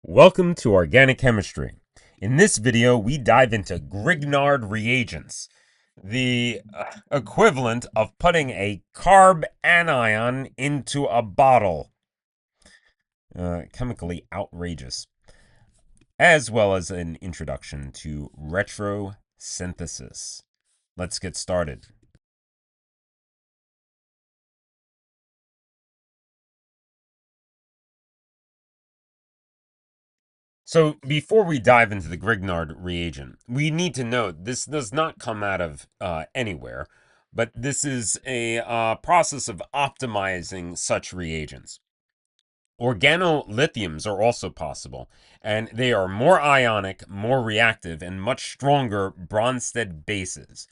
Welcome to Organic Chemistry. In this video, we dive into Grignard reagents, the equivalent of putting a carbanion into a bottle. Chemically outrageous. As well as an introduction to retrosynthesis. Let's get started. So before we dive into the Grignard reagent, we need to note this does not come out of anywhere, but this is a process of optimizing such reagents. Organolithiums are also possible, and they are more ionic, more reactive, and much stronger Brønsted bases.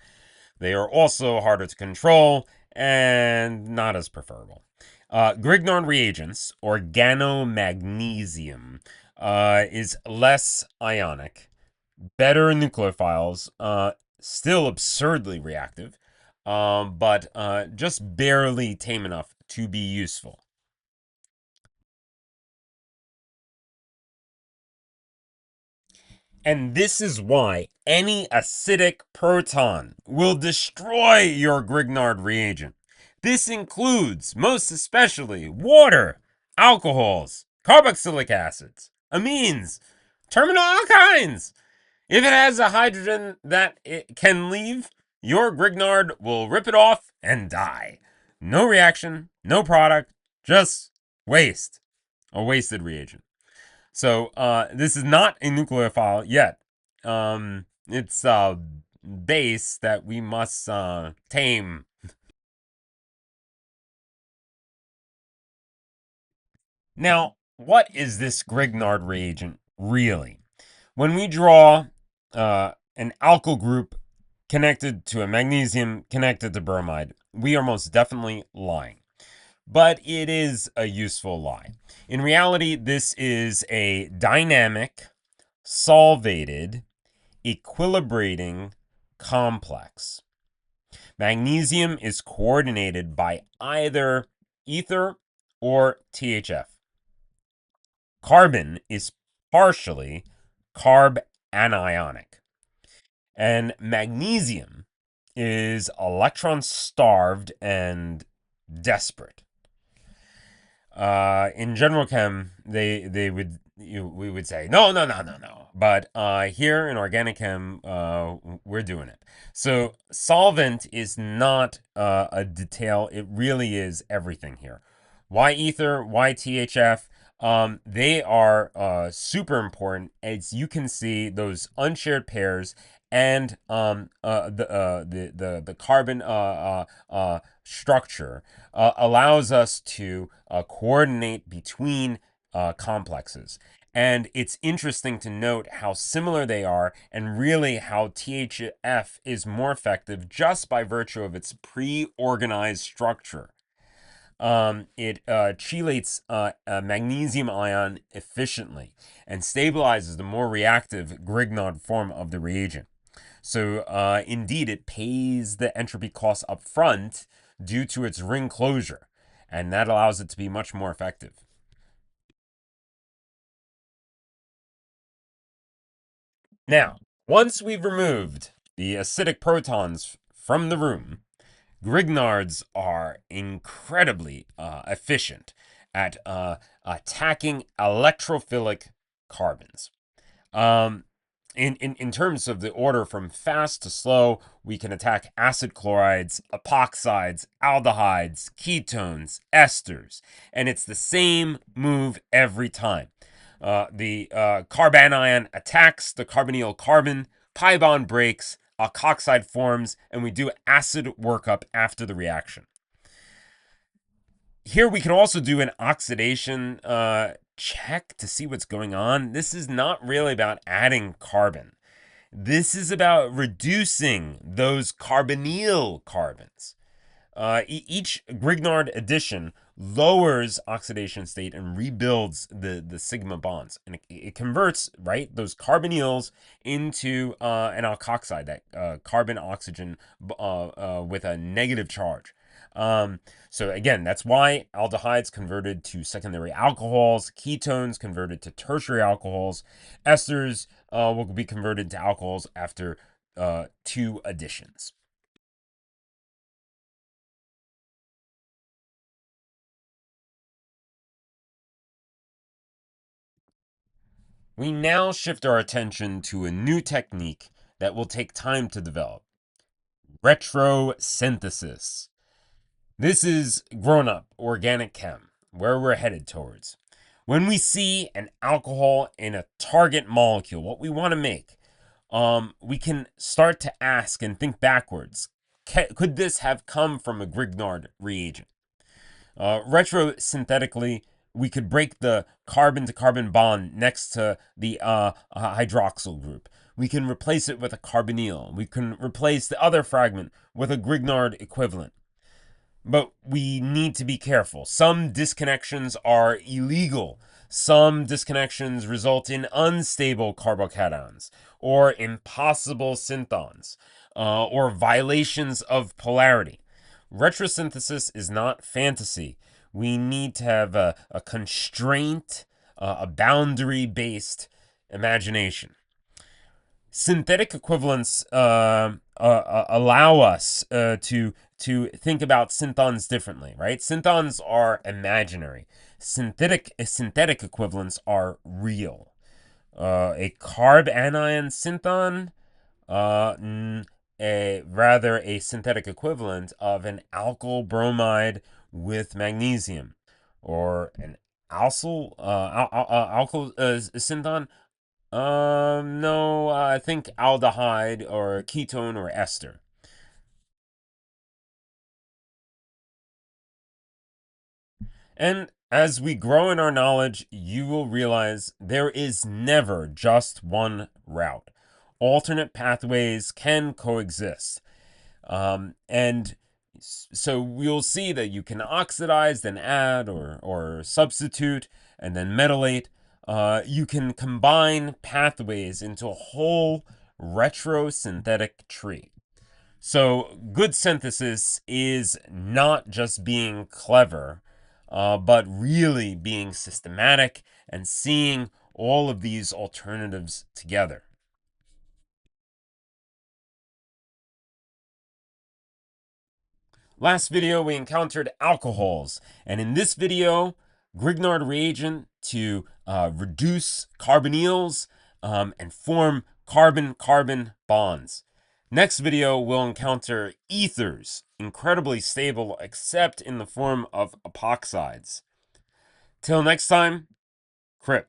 They are also harder to control and not as preferable. Grignard reagents, Organomagnesium, is less ionic, better nucleophiles, still absurdly reactive, but just barely tame enough to be useful. And this is why any acidic proton will destroy your Grignard reagent. This includes, most especially, water, alcohols, carboxylic acids, amines, terminal alkynes. If it has a hydrogen that it can leave, your Grignard will rip it off and die. No reaction, no product, just waste. A wasted reagent. So this is not a nucleophile yet. It's a base that we must tame. Now, what is this Grignard reagent really? When we draw an alkyl group connected to a magnesium connected to bromide, we are most definitely lying. But it is a useful lie. In reality, this is a dynamic, solvated, equilibrating complex. Magnesium is coordinated by either ether or THF. Carbon is partially carbanionic. And magnesium is electron starved and desperate. In general chem, we would say no. But here in organic chem, we're doing it. So solvent is not a detail; it really is everything here. Why ether? Why THF? They are super important, as you can see those unshared pairs and the carbon structure allows us to coordinate between complexes. And it's interesting to note how similar they are and really how THF is more effective just by virtue of its pre-organized structure. It chelates a magnesium ion efficiently and stabilizes the more reactive Grignard form of the reagent. So indeed, it pays the entropy cost up front due to its ring closure, and that allows it to be much more effective. Now, once we've removed the acidic protons from the room, Grignards are incredibly efficient at attacking electrophilic carbons. In terms of the order from fast to slow, we can attack acid chlorides, epoxides, aldehydes, ketones, esters, and it's the same move every time. The carbanion attacks the carbonyl carbon, pi bond breaks, alkoxide forms, and we do acid workup after the reaction. Here we can also do an oxidation check to see what's going on. This is not really about adding carbon. This is about reducing those carbonyl carbons. Each Grignard addition lowers oxidation state and rebuilds the sigma bonds, and it converts those carbonyls into an alkoxide, that carbon oxygen with a negative charge. So again, that's why aldehydes converted to secondary alcohols, ketones converted to tertiary alcohols, esters will be converted to alcohols after 2 additions. We now shift our attention to a new technique that will take time to develop: retrosynthesis. This is grown up organic chem, where we're headed towards. When we see an alcohol in a target molecule, what we want to make, we can start to ask and think backwards. Could this have come from a Grignard reagent? Retrosynthetically, we could break the carbon to carbon bond next to the hydroxyl group. We can replace it with a carbonyl. We can replace the other fragment with a Grignard equivalent. But we need to be careful. Some disconnections are illegal. Some disconnections result in unstable carbocations or impossible synthons or violations of polarity. Retrosynthesis is not fantasy. We need to have a constraint, a boundary-based imagination. Synthetic equivalents allow us to think about synthons differently, right? Synthons are imaginary. Synthetic equivalents are real. A carbanion synthon, rather a synthetic equivalent of an alkyl bromide with magnesium, or an alkyl synthon. No, I think aldehyde or ketone or ester. And as we grow in our knowledge, you will realize there is never just one route. Alternate pathways can coexist. And so we'll see that you can oxidize, then add, or substitute, and then metallate. You can combine pathways into a whole retrosynthetic tree. So good synthesis is not just being clever, but really being systematic and seeing all of these alternatives together. Last video, we encountered alcohols, and in this video, Grignard reagent to reduce carbonyls and form carbon-carbon bonds. Next video, we'll encounter ethers, incredibly stable except in the form of epoxides. Till next time, Crip.